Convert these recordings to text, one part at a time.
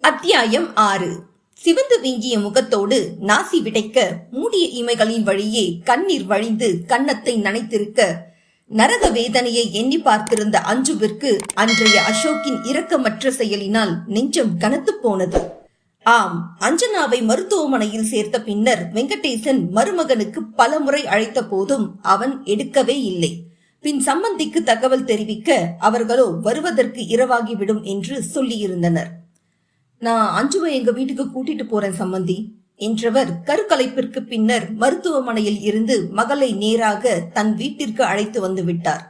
அத்தியாயம் 6. சிவந்து வீங்கிய முகத்தோடு நாசி விடைக்க மூடிய இமைகளின் வழியே கண்ணீர் வழிந்து கன்னத்தை நனைத்திருக்க நரக வேதனையை எண்ணி பார்த்திருந்த அஞ்சுவிற்கு அன்றைய அசோக்கின் இரக்கமற்ற செயலினால் நெஞ்சம் கனத்து போனது. ஆம், அஞ்சனாவை மருத்துவமனையில் சேர்த்த பின்னர் வெங்கடேசன் மருமகனுக்கு பலமுறை அழைத்த போதும் அவன் எடுக்கவே இல்லை. பின் சம்பந்திக்கு தகவல் தெரிவிக்க அவர்களோ வருவதற்கு இரவாகிவிடும் என்று சொல்லியிருந்தனர். நான் அஞ்சுவை எங்க வீட்டுக்கு கூட்டிட்டு போறேன் சம்பந்தி என்றவர் கருக்கலைப்பிற்கு பின்னர் மருத்துவமனையில் இருந்து மகளை நேராக தன் வீட்டிற்கு அழைத்து வந்து விட்டார்.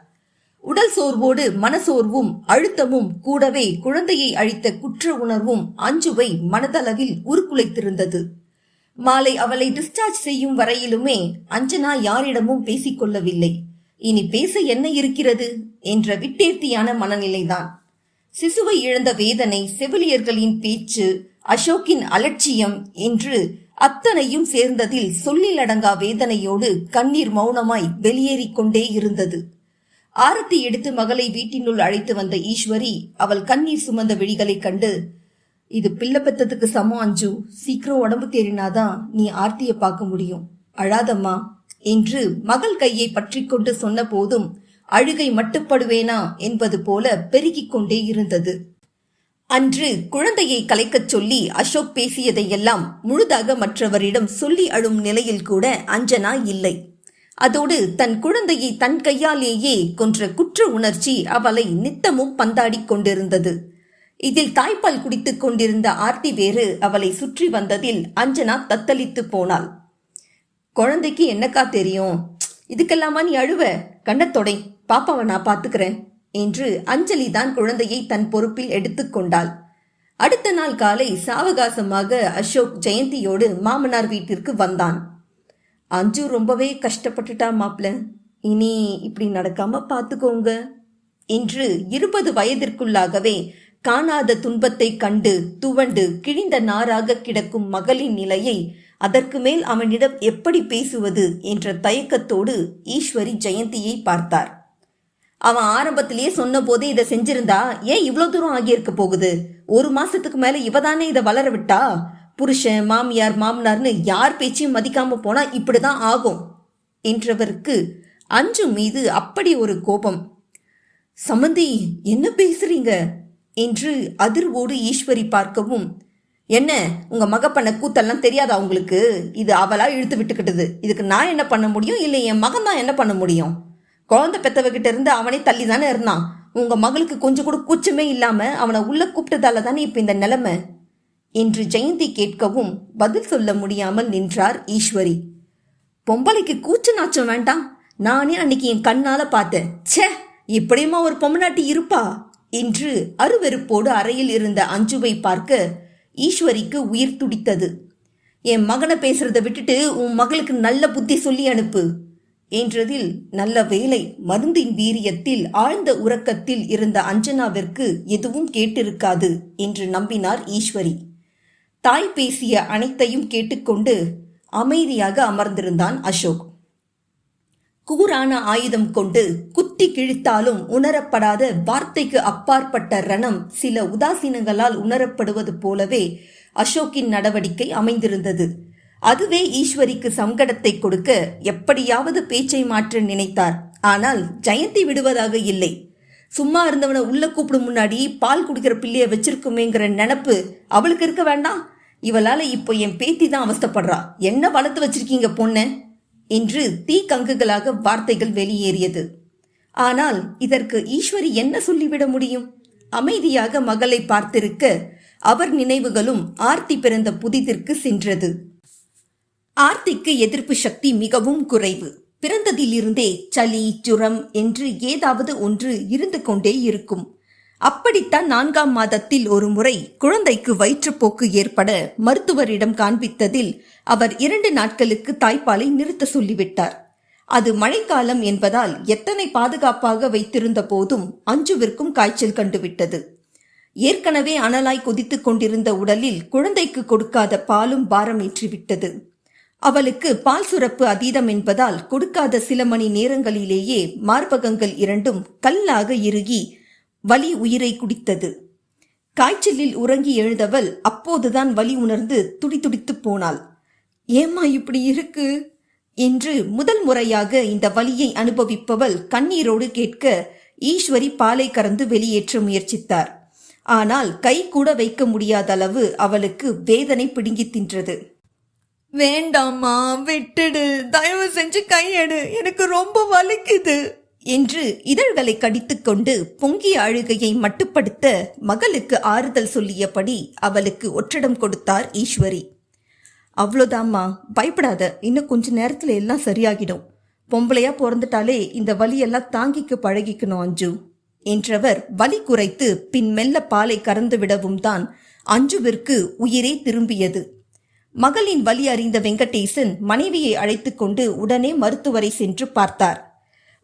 உடல் சோர்வோடு மனசோர்வும் அழுத்தமும் கூடவே குழந்தையை அழித்த குற்ற உணர்வும் அஞ்சுவை மனதளவில் உருக்குலைத்திருந்தது. மாலை அவளை டிஸ்சார்ஜ் செய்யும் வரையிலுமே அஞ்சனா யாரிடமும் பேசிக்கொள்ளவில்லை. இனி பேச என்ன இருக்கிறது என்ற விட்டேர்த்தியான மனநிலைதான். சிசுவை இழந்த வேதனை, செவிலியர்களின் பேச்சு, அசோக்கின் அலட்சியம் என்று அத்தனையும் சேர்ந்ததில் சொல்லிலடங்கா வேதனையோடு கண்ணீர் மௌனமாய் வெளியேறிக் கொண்டே இருந்தது. ஆரத்தி எடுத்து மகளை வீட்டினுள் அழைத்து வந்த ஈஸ்வரி அவள் கண்ணீர் சுமந்த விழிகளை கண்டு, இது பிள்ளை பெத்ததுக்கு சமம் அஞ்சு, சீக்கிரம் உடம்பு தேறினாதான் நீ ஆர்த்திய பார்க்க முடியும், அழாதம்மா என்று மகள் கையை பற்றி கொண்டு சொன்ன போதும் அழுகை மட்டுப்படுவேனா என்பது போல பெருகிக் கொண்டே இருந்தது. அன்று குழந்தையை கலைக்கச் சொல்லி அசோக் பேசியதையெல்லாம் முழுதாக மற்றவரிடம் சொல்லி அழும் நிலையில் கூட அஞ்சனா இல்லை. அதோடு தன் குழந்தையை தன் கையாலேயே கொன்ற குற்ற உணர்ச்சி அவளை நித்தமும் பந்தாடி கொண்டிருந்தது. இதில் தாய்ப்பால் குடித்துக் கொண்டிருந்த ஆர்த்தி வேறு அவளை சுற்றி வந்ததில் அஞ்சனா தத்தளித்து போனாள். குழந்தைக்கு என்னக்கா தெரியும், இதுக்கெல்லாமா நீ அழுவ, கண்ணத்தொடை, பாப்பாவை நான் பாத்துக்கிறேன் என்று அஞ்சலி தான் குழந்தையை தன் பொறுப்பில் எடுத்துக்கொண்டாள். அடுத்த நாள் காலை சாவகாசமாக அசோக் ஜெயந்தியோடு மாமனார் வீட்டிற்கு வந்தான். அஞ்சு ரொம்பவே கஷ்டப்பட்டுட்டா மாப்ள, இனி இப்படி நடக்காம பாத்துக்கோங்க என்று 20 வயதிற்குள்ளாகவே காணாத துன்பத்தை கண்டு துவண்டு கிழிந்த நாராக கிடக்கும் மகளின் நிலையை அதற்கு மேல் அவனிடம் எப்படி பேசுவது என்ற தயக்கத்தோடு ஈஸ்வரி ஜெயந்தியை பார்த்தார். அவன் ஆரம்பத்திலேயே சொன்ன போதே இதை செஞ்சிருந்தா ஏன் இவ்வளவு தூரம் ஆகியிருக்க போகுது? 1 மாசத்துக்கு மேல இவதானே இதை வளர விட்டா. புருஷன், மாமியார், மாமனார்னு யார் பேச்சையும் மதிக்காம போனா இப்படிதான் ஆகும் என்றவருக்கு அஞ்சு மீது அப்படி ஒரு கோபம். சம்பந்தி, என்ன பேசுறீங்க என்று அதிர்வோடு ஈஸ்வரி பார்க்கவும், என்ன உங்க மக பண்ண கூத்தெல்லாம் தெரியாதா உங்களுக்கு? இது அவளா இழுத்து விட்டுக்கிட்டது. இதுக்கு நான் என்ன பண்ண முடியும்? இல்லை என் மகன் தான் என்ன பண்ண முடியும்? குழந்தை பெத்தவகிட்ட இருந்து அவனே தள்ளி தானே இருந்தான். உங்க மகளுக்கு கொஞ்சம் கூட கூச்சமே இல்லாம அவனை உள்ள கூப்பிட்டதால தானே இப்ப இந்த நிலைமை என்று ஜெயந்தி கேட்கவும் பதில் சொல்ல முடியாமல் நின்றார் ஈஸ்வரி. பொம்பளைக்கு கூச்ச நாச்சம் வேண்டாம், நானே அன்னைக்கு என் கண்ணால பார்த்தேன். ச்சே, இப்படியுமா ஒரு பொம்மநாட்டி இருப்பா என்று அருவெருப்போடு அறையில் இருந்த அஞ்சுவை பார்க்க ஈஸ்வரிக்கு உயிர் துடித்தது. என் மகனை பேசுறத விட்டுட்டு உன் மகளுக்கு நல்ல புத்தி சொல்லி அனுப்பு என்றதில் நல்ல வேலை மருந்தின் வீரியத்தில் ஆழ்ந்த உறக்கத்தில் இருந்த அஞ்சனாவிற்கு எதுவும் கேட்டிருக்காது என்று நம்பினார் ஈஸ்வரி. தாய் பேசிய அனைத்தையும் கேட்டுக்கொண்டு அமைதியாக அமர்ந்திருந்தான் அசோக். கூரான ஆயுதம் கொண்டு குத்தி கிழித்தாலும் உணரப்படாத வார்த்தைக்கு அப்பாற்பட்ட ரணம் சில உதாசீனங்களால் உணரப்படுவது போலவே அசோக்கின் நடவடிக்கை அமைந்திருந்தது. அதுவே ஈஸ்வரிக்கு சங்கடத்தை கொடுக்க எப்படியாவது பேச்சை மாற்ற நினைத்தார். ஆனால் ஜெயந்தி விடுவதாக இல்லை. சும்மா இருந்தவனை உள்ள கூப்பிடும் முன்னாடி பால் குடிக்கிற பிள்ளைய வச்சிருக்குமேங்கிற நினப்பு அவளுக்கு இருக்க வேண்டாம்? இவளால இப்போ என் பேத்தி தான் அவஸ்தப்படுறா. என்ன வளர்த்து வச்சிருக்கீங்க பொண்ண என்று தீக்கங்குகளாக வார்த்தைகள் வெளியேறியது. ஆனால் இதற்கு ஈஸ்வரி என்ன சொல்லிவிட முடியும்? அமைதியாக மகளை பார்த்திருக்க அவர் நினைவுகளும் ஆர்த்தி பிறந்த புதிதிற்கு சென்றது. ஆர்த்திக்கு எதிர்ப்பு சக்தி மிகவும் குறைவு. பிறந்ததிலிருந்தே சளி, ஜுரம் என்று ஏதாவது ஒன்று இருந்து கொண்டே இருக்கும். அப்படித்தான் 4ஆம் மாதத்தில் ஒரு முறை குழந்தைக்கு வயிற்றுப்போக்கு ஏற்பட மருத்துவரிடம் காண்பித்ததில் அவர் 2 நாட்களுக்கு தாய்ப்பாலை நிறுத்த சொல்லிவிட்டார். அது மழைக்காலம் என்பதால் எத்தனை பாதுகாப்பாக வைத்திருந்த போதும் அஞ்சுவிற்கும் காய்ச்சல் கண்டுவிட்டது. ஏற்கனவே அனலாய் கொதித்துக் கொண்டிருந்த உடலில் குழந்தைக்கு கொடுக்காத பாலும் பாரம் ஏற்றிவிட்டது. அவளுக்கு பால் சுரப்பு அதீதம் என்பதால் கொடுக்காத சில மணி நேரங்களிலேயே மார்பகங்கள் 2ம் கல்லாக இறுகி வலி உயிரை குடித்தது. காய்ச்சலில் உறங்கி எழுந்தவள் அப்போதுதான் வலி உணர்ந்து துடிதுடித்து போனாள். ஏம்மா இப்படி இருக்கு என்று முதல் முறையாக இந்த வலியை அனுபவிப்பவள் கண்ணீரோடு கேட்க ஈஸ்வரி பாலை கறந்து வெளியேற்ற முயற்சித்தார். ஆனால் கை கூட வைக்க முடியாத அளவு அவளுக்கு வேதனை பிடுங்கி தின்றது. வேண்டாம்மா, விட்டுடு, தயவு செஞ்சு கையெடு, எனக்கு ரொம்ப வலிக்குது என்று இதழ்களை கடித்துக்கொண்டு பொங்கிய அழுகையை மட்டுப்படுத்த மகளுக்கு ஆறுதல் சொல்லியபடி அவளுக்கு ஒற்றடம் கொடுத்தார் ஈஸ்வரி. அவ்வளோதாம்மா, பயப்படாத, இன்னும் கொஞ்ச நேரத்துல எல்லாம் சரியாகிடும். பொம்பளையா பிறந்துட்டாலே இந்த வலியெல்லாம் தாங்கிக்க பழகிக்கணும் அஞ்சு என்றவர் வலி குறைத்து பின் மெல்ல பாலை கறந்து விடவும் தான் அஞ்சுவிற்கு உயிரே திரும்பியது. மகளின் வலி அறிந்த வெங்கடேசன் மனைவியை அழைத்து கொண்டு உடனே மருத்துவரை சென்று பார்த்தார்.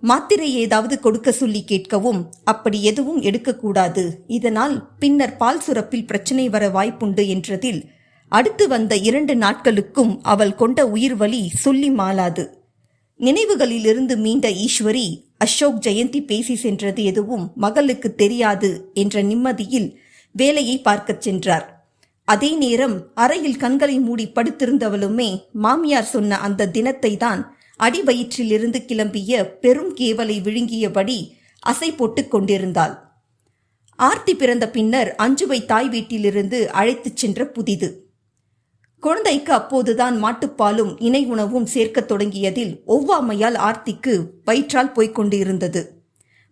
மாத்திரை ஏதாவது கொடுக்க சொல்லி கேட்கவும் அப்படி எதுவும் எடுக்கக்கூடாது, இதனால் பின்னர் பால் சுரப்பில் பிரச்சனை வர வாய்ப்புண்டு என்றதில் அடுத்து வந்த 2 நாட்களுக்கும் அவள் கொண்ட உயிர் வலி சொல்லி மாளாது. நினைவுகளிலிருந்து மீண்ட ஈஸ்வரி அசோக் ஜெயந்தி பேசி சென்றது எதுவும் மகளுக்கு தெரியாது என்ற நிம்மதியில் வேலையை பார்க்கச் சென்றார். அதே நேரம் அறையில் கண்களை மூடி படுத்திருந்தவளுமே மாமியார் சொன்ன அந்த தினத்தை தான் அடிவயிற்றிலிருந்து கிளம்பிய பெரும் கேவலை விழுங்கியபடி அசை போட்டுக் கொண்டிருந்தாள். ஆர்த்தி பிறந்த பின்னர் அஞ்சுவை தாய் வீட்டிலிருந்து அழைத்துச் சென்ற புதிது. குழந்தைக்கு அப்போதுதான் மாட்டுப்பாலும் இணை உணவும் சேர்க்கத் தொடங்கியதில் ஒவ்வாமையால் ஆர்த்திக்கு வயிற்றால் போய்கொண்டு இருந்தது.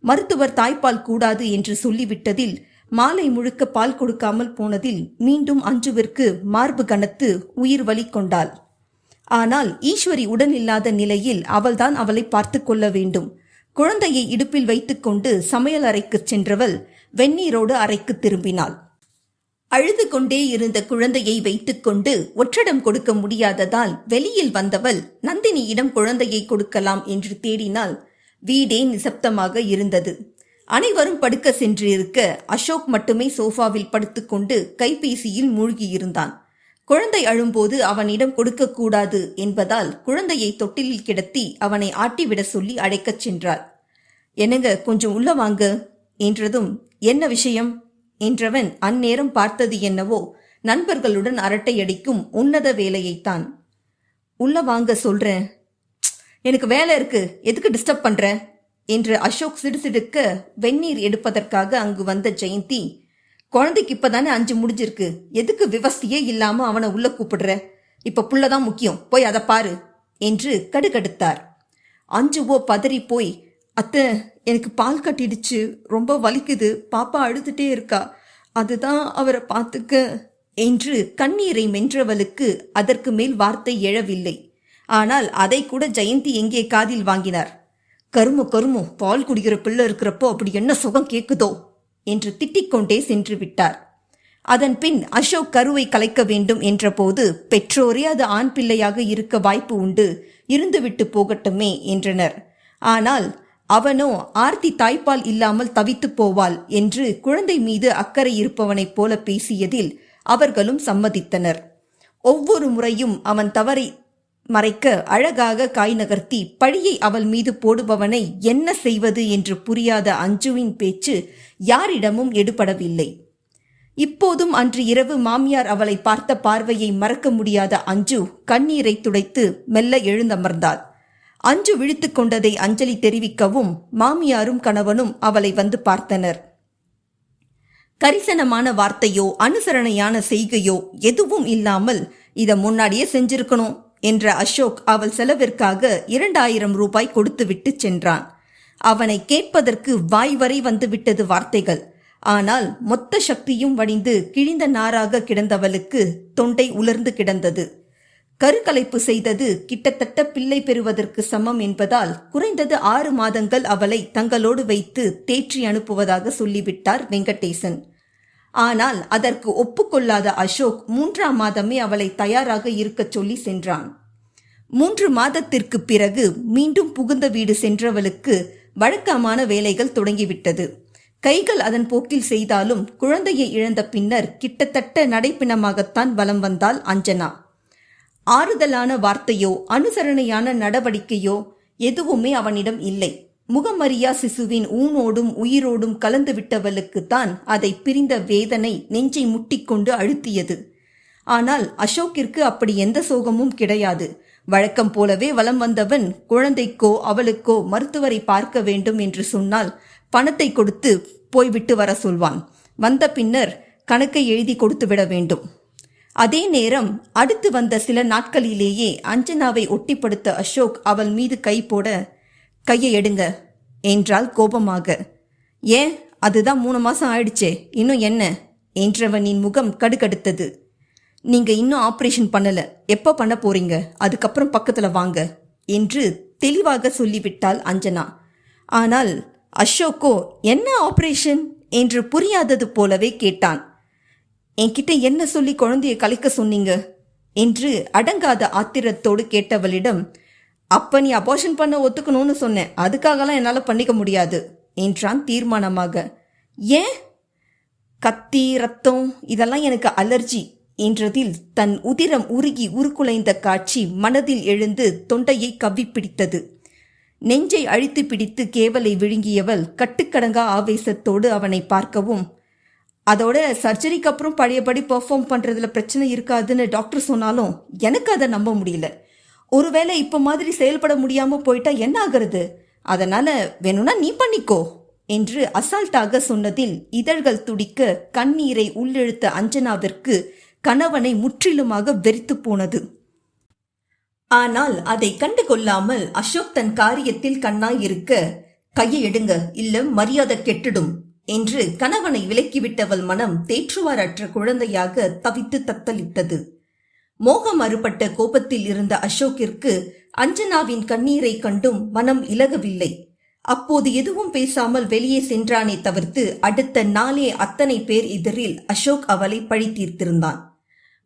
மருத்துவர் தாய்ப்பால் கூடாது என்று சொல்லிவிட்டதில் மாலை முழுக்க பால் கொடுக்காமல் போனதில் மீண்டும் அஞ்சுவிற்கு மார்பு கனத்து உயிர் வலி கொண்டாள். ஆனால் ஈஸ்வரி உடன் இல்லாத நிலையில் அவள்தான் அவளை பார்த்து கொள்ள வேண்டும். குழந்தையை இடுப்பில் வைத்துக்கொண்டு சமையல் அறைக்கு சென்றவள் வெந்நீரோடு அறைக்கு திரும்பினாள். அழுது கொண்டே இருந்த குழந்தையை வைத்துக்கொண்டு ஒற்றடம் கொடுக்க முடியாததால் வெளியில் வந்தவள் நந்தினியிடம் குழந்தையை கொடுக்கலாம் என்று தேடினாள். வீடே நிசப்தமாக இருந்தது. அனைவரும் படுக்க சென்றிருக்க அசோக் மட்டுமே சோஃபாவில் படுத்துக்கொண்டு கைபேசியில் மூழ்கியிருந்தான். குழந்தை அழும்போது அவனிடம் கொடுக்கக்கூடாது என்பதால் குழந்தையை தொட்டிலில் கிடத்தி அவனை ஆட்டிவிட சொல்லி அழைக்கச் சென்றாள். என்னங்க, கொஞ்சம் உள்ள வாங்க என்றதும் என்ன விஷயம் என்றவன் அந்நேரம் பார்த்தது என்னவோ நண்பர்களுடன் அரட்டையடிக்கும் உன்னத வேலையைத்தான். உள்ள வாங்க சொல்றேன். எனக்கு வேலை இருக்கு, எதுக்கு டிஸ்டர்ப் பண்ற என்று அசோக் சிடுசிடுக்க வெந்நீர் எடுப்பதற்காக அங்கு வந்த ஜெயந்தி, குழந்தைக்கு இப்பதானே 5 முடிஞ்சிருக்கு, எதுக்கு விவஸ்தையே இல்லாம அவனை உள்ள கூப்பிடுற, இப்ப புள்ளதான் முக்கியம், போய் அதை பாரு என்று கடுகடுத்தார். அஞ்சுவோ பதறி போய், அத்தை எனக்கு பால் கட்டிடுச்சு, ரொம்ப வலிக்குது, பாப்பா அழுதுட்டே இருக்கா, அதுதான் அவரை பார்த்துக்க என்று கண்ணீரை மென்றவளுக்கு அதற்கு மேல் வார்த்தை எழவில்லை. ஆனால் அதை கூட ஜெயந்தி எங்கே காதில் வாங்கினார். கருமோ பால் குடிக்கிற பிள்ளை இருக்கிறப்போ அப்படி என்ன சுகம் கேக்குதோ என்று திட்டிக்கொண்டே சென்று விட்டார். அதன் பின் அசோக் கருவை கலைக்க வேண்டும் என்ற போது பெற்றோரே அது ஆண் பிள்ளையாக இருக்க வாய்ப்பு உண்டு, இருந்துவிட்டு போகட்டுமே என்றனர். ஆனால் அவனோ ஆர்த்தி தாய்ப்பால் இல்லாமல் தவித்து போவாள் என்று குழந்தை மீது அக்கறை இருப்பவனைப் போல பேசியதில் அவர்களும் சம்மதித்தனர். ஒவ்வொரு முறையும் அவன் தவறை மறைக்க அழகாக காய் நகர்த்தி பழியை அவள் மீது போடுபவனை என்ன செய்வது என்று புரியாத அஞ்சுவின் பேச்சு யாரிடமும் எடுபடவில்லை. இப்போதும் அன்று இரவு மாமியார் அவளை பார்த்த பார்வையை மறக்க முடியாத அஞ்சு கண்ணீரை துடைத்து மெல்ல எழுந்தமர்ந்தாள். அஞ்சு விழித்து கொண்டதை அஞ்சலி தெரிவிக்கவும் மாமியாரும் கணவனும் அவளை வந்து பார்த்தனர். கரிசனமான வார்த்தையோ அனுசரணையான செய்கையோ எதுவும் இல்லாமல் இதை முன்னாடியே செஞ்சிருக்கணும் என்ற அசோக் அவள் செலவிற்காக 2000 ரூபாய் கொடுத்துவிட்டு சென்றான். அவனை கேட்பதற்கு வாய் வரை வந்துவிட்டது வார்த்தைகள். ஆனால் மொத்த சக்தியும் வடிந்து கிழிந்த நாராக கிடந்தவளுக்கு தொண்டை உலர்ந்து கிடந்தது. கருக்கலைப்பு செய்தது கிட்டத்தட்ட பிள்ளை பெறுவதற்கு சமம் என்பதால் குறைந்தது 6 மாதங்கள் அவளை தங்களோடு வைத்து தேற்றி அனுப்புவதாக சொல்லிவிட்டார் வெங்கடேசன். ஆனால் அதற்கு ஒப்புக்கொள்ளாத அசோக் 3ஆம் மாதமே அவளை தயாராக இருக்கச் சொல்லி சென்றான். 3 மாதத்திற்கு பிறகு மீண்டும் புகுந்த வீடு சென்றவளுக்கு வழக்கமான வேலைகள் தொடங்கிவிட்டது. கைகள் அதன் போக்கில் செய்தாலும் குழந்தையை இழந்த பின்னர் கிட்டத்தட்ட நடைப்பிணமாகத்தான் வலம் வந்தாள் அஞ்சனா. ஆறுதலான வார்த்தையோ அனுசரணையான நடவடிக்கையோ எதுவுமே அவனிடம் இல்லை. முகமறியா சிசுவின் ஊனோடும் உயிரோடும் கலந்து விட்டவளுக்குத்தான் அதை பிரிந்த வேதனை நெஞ்சை முட்டிக்கொண்டு அழுத்தியது. ஆனால் அசோக்கிற்கு அப்படி எந்த சோகமும் கிடையாது. வழக்கம் போலவே வலம் வந்தவன் குழந்தைக்கோ அவளுக்கோ மருத்துவரை பார்க்க வேண்டும் என்று சொன்னால் பணத்தை கொடுத்து போய்விட்டு வர சொல்வான். வந்த பின்னர் கணக்கை எழுதி கொடுத்து விட வேண்டும். அதே நேரம் அடுத்து வந்த சில நாட்களிலேயே அஞ்சனாவை ஒட்டிப்படுத்த அசோக் அவள் மீது கை போட, கையை எடுங்க என்றாள் கோபமாக. ஏன், அதுதான் 3 மாசம் ஆயிடுச்சே, இன்னும் என்ன என்றவனின் முகம் கடுகடுத்தது. நீங்க இன்னும் ஆபரேஷன் பண்ணல, எப்ப பண்ண போறீங்க, அதுக்கப்புறம் பக்கத்துல வாங்க என்று தெளிவாக சொல்லிவிட்டாள் அஞ்சனா. ஆனால் அசோக்கோ என்ன ஆபரேஷன் என்று புரியாதது போலவே கேட்டான். என்கிட்ட என்ன சொல்லி குழந்தைய கலைக்க சொன்னீங்க என்று அடங்காத ஆத்திரத்தோடு கேட்டவளிடம், அப்ப நீ அபார்ஷன் பண்ண ஒத்துக்கணும்னு சொன்னேன், அதுக்காகலாம் என்னால் பண்ணிக்க முடியாது என்றான் தீர்மானமாக. ஏன்? கத்தி ரத்தம் இதெல்லாம் எனக்கு அலர்ஜி என்றதில் தன் உதிரம் உருகி உருக்குலைந்த காட்சி மனதில் எழுந்து தொண்டையை கவ்விப்பிடித்தது. நெஞ்சை அழித்து பிடித்து கேவலை விழுங்கியவள் கட்டுக்கடங்கா ஆவேசத்தோடு அவனை பார்க்கவும், அதோட சர்ஜரிக்கு அப்புறம் பழையபடி பெர்ஃபார்ம் பண்றதுல பிரச்சனை இருக்காதுன்னு டாக்டர் சொன்னாலும் எனக்கு அதை நம்ப முடியல. ஒருவேளை இப்ப மாதிரி செயல்பட முடியாம போயிட்டா என்ன ஆகிறது, அதனால வேணும்னா நீ பண்ணிக்கோ என்று அசால்ட்டாக சொன்னதில் இதழ்கள் துடிக்க கண்ணீரை உள்ளிழுத்த அஞ்சனாவிற்கு கணவனை முற்றிலுமாக வெறித்து போனது. ஆனால் அதை கண்டு கொள்ளாமல் அசோக் தன் காரியத்தில் கண்ணாய் இருக்க, கையை எடுங்க இல்ல மரியாதை கெட்டுடும் என்று கணவனை விலக்கிவிட்டவள் மனம் தேற்றுவாரற்ற குழந்தையாக தவித்து தத்தளித்தது. மோகம் அறுபட்ட கோபத்தில் இருந்த அசோக்கிற்கு அஞ்சனாவின் கண்ணீரை கண்டும் மனம் இலகவில்லை. அப்போது எதுவும் பேசாமல் வெளியே சென்றானே தவிர்த்து அடுத்த நாளே அத்தனை பேர் எதிரில் அசோக் அவளை பழி தீர்த்திருந்தான்.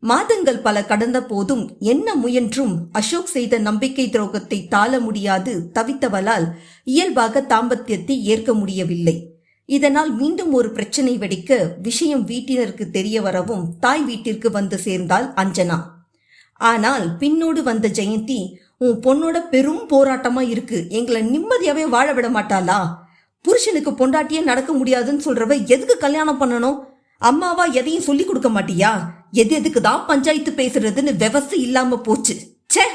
மாதங்கள் பல கடந்த போதும் என்ன முயன்றும் அசோக் செய்த நம்பிக்கை துரோகத்தை தாள முடியாது தவித்தவளால் இயல்பாக தாம்பத்தியத்தை ஏற்க முடியவில்லை. இதனால் மீண்டும் ஒரு பிரச்சனை வெடிக்க விஷயம் வீட்டினருக்கு தெரிய வரவும் தாய் வீட்டிற்கு வந்து சேர்ந்தாள் அஞ்சனா. ஆனால் பின்னோடு வந்த ஜெயந்தி, உன் பொண்ணோட பெரும் போராட்டமா இருக்கு, எங்களை நிம்மதியாவே வாழ விட மாட்டாளா, புருஷனுக்கு பொண்டாட்டியே நடக்க முடியாதுன்னு சொல்றவ எதுக்கு கல்யாணம் பண்ணணும், அம்மாவா எதையும் சொல்லி கொடுக்க மாட்டியா, எதுக்கு தான் பஞ்சாயத்து பேசுறதுன்னு விவசாய இல்லாம போச்சு ச்சே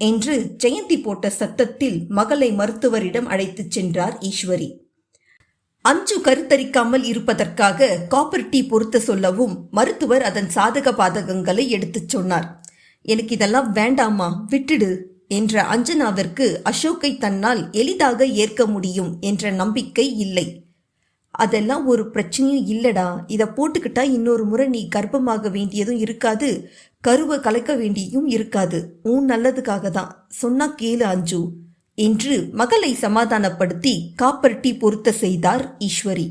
என்று ஜெயந்தி போட்ட சத்தத்தில் மகளை மருத்துவரிடம் அழைத்துச் சென்றார் ஈஸ்வரி. அஞ்சு கருத்தரிக்காமல் இருப்பதற்காக காப்பர் டீ பொருத்த சொல்லவும் மருத்துவர் அதன் சாதக பாதகங்களை எடுத்துச் சொன்னார். எனக்கு இதெல்லாம் வேண்டாமா, விட்டுடு என்ற அஞ்சனாவிற்கு அசோக்கை தன்னால் எளிதாக ஏற்க முடியும் என்ற நம்பிக்கை இல்லை. அதெல்லாம் ஒரு பிரச்சனையும் இல்லடா, இதை போட்டுக்கிட்டா இன்னொரு முறை நீ கர்ப்பமாக வேண்டியதும் இருக்காது, கருவை கலைக்க வேண்டியும் இருக்காது, உன் நல்லதுக்காக தான், சொன்னா கேளு அஞ்சு என்று மகளை சமாதானப்படுத்தி காப்பர் டீ பொருத்த செய்தார் ஈஸ்வரி.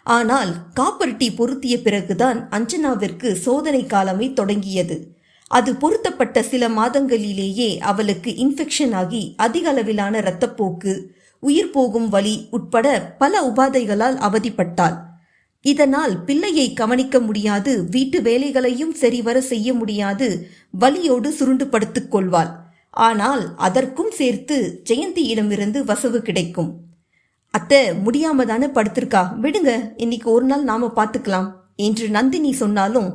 ஆனால் காப்பர் டீ பொருத்திய பிறகுதான் அஞ்சனாவிற்கு சோதனை காலமே தொடங்கியது. அது பொருத்தப்பட்ட சில மாதங்களிலேயே அவளுக்கு இன்ஃபெக்ஷன் ஆகி அதிக அளவிலான இரத்தப்போக்கு, உயிர் போகும் வலி உட்பட பல உபாதைகளால் அவதிப்பட்டாள். இதனால் பிள்ளையை கவனிக்க முடியாது, வீட்டு வேலைகளையும் சரிவர செய்ய முடியாது, வலியோடு சுருண்டு படுத்துக் கொள்வாள். ஆனால் அதற்கும் சேர்த்து ஜெயந்தியிடமிருந்து வசவு கிடைக்கும். அத்தை முடியாம தானே படுத்திருக்கா, விடுங்க, இன்னைக்கு ஒரு நாள் நாம பார்த்துக்கலாம் என்று நந்தினி சொன்னாலும்,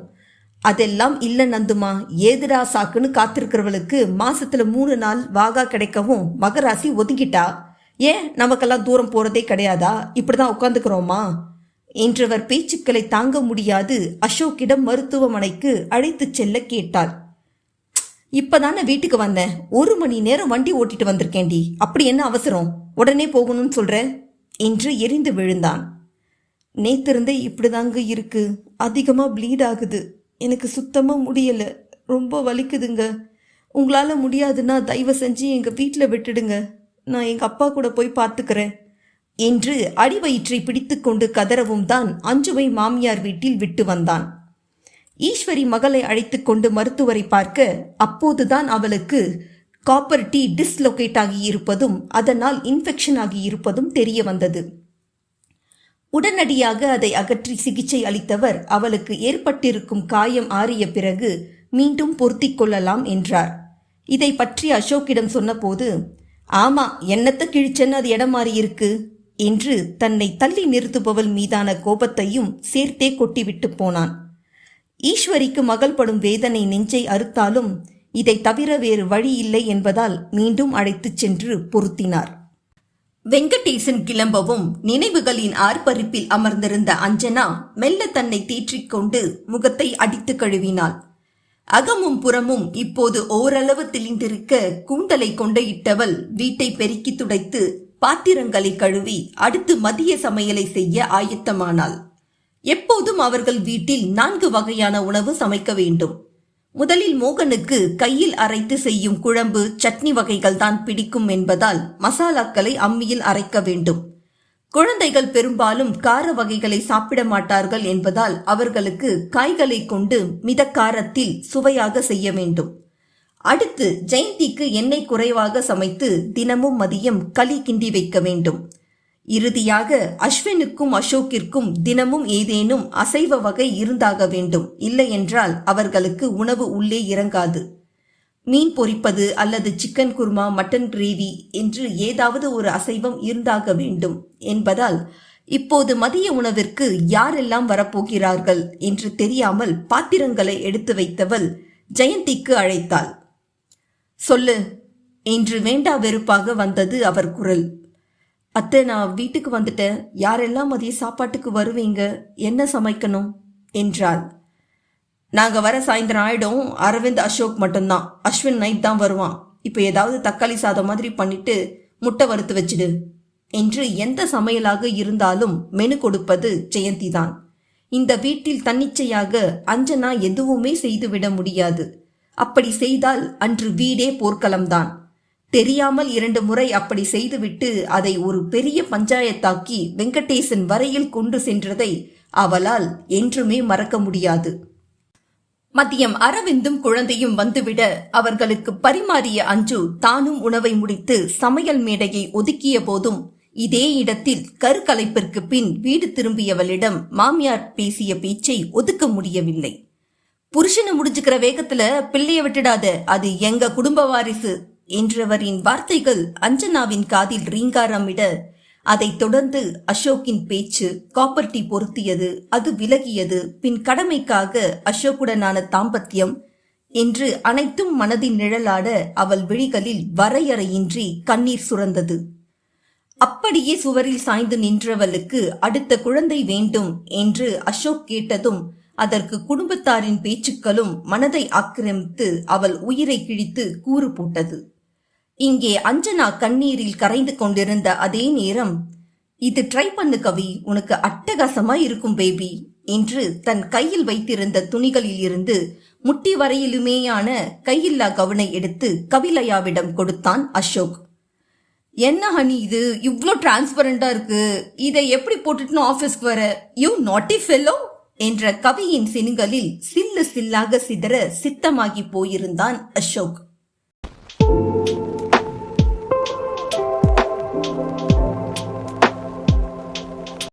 அதெல்லாம் இல்ல நந்துமா, ஏதுடா சாக்குன்னு காத்திருக்கிறவளுக்கு மாசத்துல 3 நாள் வாகா கிடைக்கவும் மகராசி ஒதுங்கிட்டா, ஏன் நமக்கெல்லாம் தூரம் போறதே கிடையாதா, இப்படிதான் உட்காந்துக்கிறோமா என்றவர் பேச்சுக்களை தாங்க முடியாது அசோக்கிடம் மருத்துவமனைக்கு அழைத்துச் செல்ல கேட்டாள். இப்பதானே வீட்டுக்கு வந்தேன், 1 மணி நேரம் வண்டி ஓட்டிட்டு வந்திருக்கேன்டி, அப்படி என்ன அவசரம், உடனே போகணும்னு சொல்ற என்று எரிந்து விழுந்தான். நேத்திருந்தே இப்படிதாங்க இருக்கு, அதிகமா ப்ளீட் ஆகுது, எனக்கு சுத்தமா முடியல, ரொம்ப வலிக்குதுங்க, உங்களால முடியாதுன்னா தயவு செஞ்சு எங்க வீட்டில் விட்டுடுங்க, நான் எங்க அப்பா கூட போய் பார்த்துக்கிறேன் என்று அடிவயிற்றை பிடித்து கொண்டு கதறவும் தான் அஞ்சுவை மாமியார் வீட்டில் விட்டு வந்தான். ஈஸ்வரி மகளை அழைத்து கொண்டு மருத்துவரை பார்க்க அப்போதுதான் அவளுக்கு காப்பர் டீ டிஸ்லொகேட் ஆகி இருப்பதும் அதனால் இன்ஃபெக்ஷன் ஆகி இருப்பதும் தெரிய வந்தது. உடனடியாக அதை அகற்றி சிகிச்சை அளித்தவர் அவளுக்கு ஏற்பட்டிருக்கும் காயம் ஆறிய பிறகு மீண்டும் பொருத்திக் கொள்ளலாம் என்றார். இதை பற்றி அசோக்கிடம் சொன்னபோது, ஆமா, என்னத்த கிழிச்சன்னு அது இடம் மாறி இருக்கு என்று தன்னை தள்ளி நிறுத்துபவள் மீதான கோபத்தையும் சேர்த்தே கொட்டிவிட்டு போனான். ஈஸ்வரிக்கு மகள் படும் வேதனை நெஞ்சை அறுத்தாலும் இதை தவிர வேறு வழி இல்லை என்பதால் மீண்டும் அழைத்துச் சென்று பொருத்தினார். வெங்கடேசன் கிளம்பவும் நினைவுகளின் ஆர்ப்பரிப்பில் அமர்ந்திருந்த அஞ்சனா மெல்ல தன்னை தேற்றிக்கொண்டு முகத்தை அடித்து கழுவினாள். அகமும் புறமும் இப்போது ஓரளவு தெளிந்திருக்க கூந்தலை கொண்டையிட்டவள் வீட்டை பெருக்கி துடைத்து பாத்திரங்களை கழுவி அடுத்து மதிய சமையலை செய்ய ஆயத்தமானாள். எப்போதும் அவர்கள் வீட்டில் 4 வகையான உணவு சமைக்க வேண்டும். முதலில் மோகனுக்கு கையில் அரைத்து செய்யும் குழம்பு சட்னி வகைகள் தான் பிடிக்கும் என்பதால் மசாலாக்களை அம்மியில் அரைக்க வேண்டும். குழந்தைகள் பெரும்பாலும் கார வகைகளை சாப்பிட மாட்டார்கள் என்பதால் அவர்களுக்கு காய்களை கொண்டு மிதக்காரத்தில் சுவையாக செய்ய வேண்டும். அடுத்து ஜெயந்திக்கு எண்ணெய் குறைவாக சமைத்து தினமும் மதியம் களி கிண்டி வைக்க வேண்டும். இறுதியாக அஸ்வினுக்கும் அசோக்கிற்கும் தினமும் ஏதேனும் அசைவ வகை இருந்தாக வேண்டும். இல்லை என்றால் அவர்களுக்கு உணவு உள்ளே இறங்காது. மீன் பொரிப்பது அல்லது சிக்கன் குருமா, மட்டன் கிரேவி என்று ஏதாவது ஒரு அசைவம் இருந்தாக வேண்டும் என்பதால் இப்போது மதிய உணவிற்கு யாரெல்லாம் வரப்போகிறார்கள் என்று தெரியாமல் பாத்திரங்களை எடுத்து வைத்தவள் ஜெயந்திக்கு அழைத்தாள். சொல்லு என்று வேண்டா வெறுப்பாக வந்தது அவர் குரல். அத்தை, நான் வீட்டுக்கு வந்துட்டேன். யாரெல்லாம் மதிய சாப்பாட்டுக்கு வருவீங்க? என்ன சமைக்கணும் என்றாள். நாங்க வர சாயந்தரம் ஆயிடும். அரவிந்த், அசோக் மட்டும்தான். அஸ்வின் நைட் தான் வருவான். இப்ப ஏதாவது தக்காளி சாதம் மாதிரி பண்ணிட்டு முட்டை வறுத்து வச்சிடு என்று எந்த சமையலாக இருந்தாலும் மெனு கொடுப்பது ஜெயந்தி தான். இந்த வீட்டில் தன்னிச்சையாக அஞ்சனா எதுவுமே செய்துவிட முடியாது. அப்படி செய்தால் அன்று வீடே போர்க்களம்தான். தெரியாமல் 2 முறை அப்படி செய்துவிட்டு அதை ஒரு பெரிய பஞ்சாயத்தாக்கி வெங்கடேசன் வரையில் கொண்டு சென்றதை அவளால் என்றுமே மறக்க முடியாது. மதியம் அரவிந்தும் குழந்தையும் வந்துவிட அவர்களுக்கு பரிமாறிய அஞ்சு தானும் உணவை முடித்து சமையல் மேடையை ஒதுக்கிய போதும் இதே இடத்தில் கருக்கலைப்பிற்கு பின் வீடு திரும்பியவளிடம் மாமியார் பேசிய பேச்சை ஒதுக்க முடியவில்லை. புருஷனை முடிஞ்சுக்கிற வேகத்துல பிள்ளைய விட்டுடாத, அது எங்க குடும்ப வாரிசு என்றவரின் வார்த்தைகள் அஞ்சனாவின் காதில் ரீங்காரமிட அதைத் தொடர்ந்து அசோக்கின் பேச்சு காப்பர் டீ பொருத்தியது, அது விலகியது. பின் கடமைக்காக அசோக்குடனான தாம்பத்தியம் என்று அனைத்தும் மனதின் நிழலாட அவள் விழிகளில் வரையறையின்றி கண்ணீர் சுரந்தது. அப்படியே சுவரில் சாய்ந்து நின்றவளுக்கு அடுத்த குழந்தை வேண்டும் என்று அசோக் கேட்டதும் அதற்கு குடும்பத்தாரின் பேச்சுக்களும் மனதை ஆக்கிரமித்து அவள் உயிரை கிழித்து கூறு போட்டது. இங்கே அஞ்சனா கண்ணீரில் கரைந்து கொண்டிருந்த அதே நேரம், இது ட்ரை பண்ணு கவி, உனக்கு அட்டகாசமா இருக்கும் பேபி என்று தன் கையில் வைத்திருந்த துணிகளில் இருந்து முட்டி வரையிலுமேயான கையில்லா கவுனை எடுத்து கவிலயாவிடம் கொடுத்தான் அசோக். என்ன ஹனி, இது இவ்ளோ டிரான்ஸ்பரண்டா இருக்கு, இதை எப்படி போட்டுட்டு ஆபீஸ்க்கு வர? யூ நாட்டி ஃபெல்லோ என்ற கவியின் சினுங்களில் சில்லு சில்லாக சிதற சித்தமாகி போயிருந்தான் அசோக்.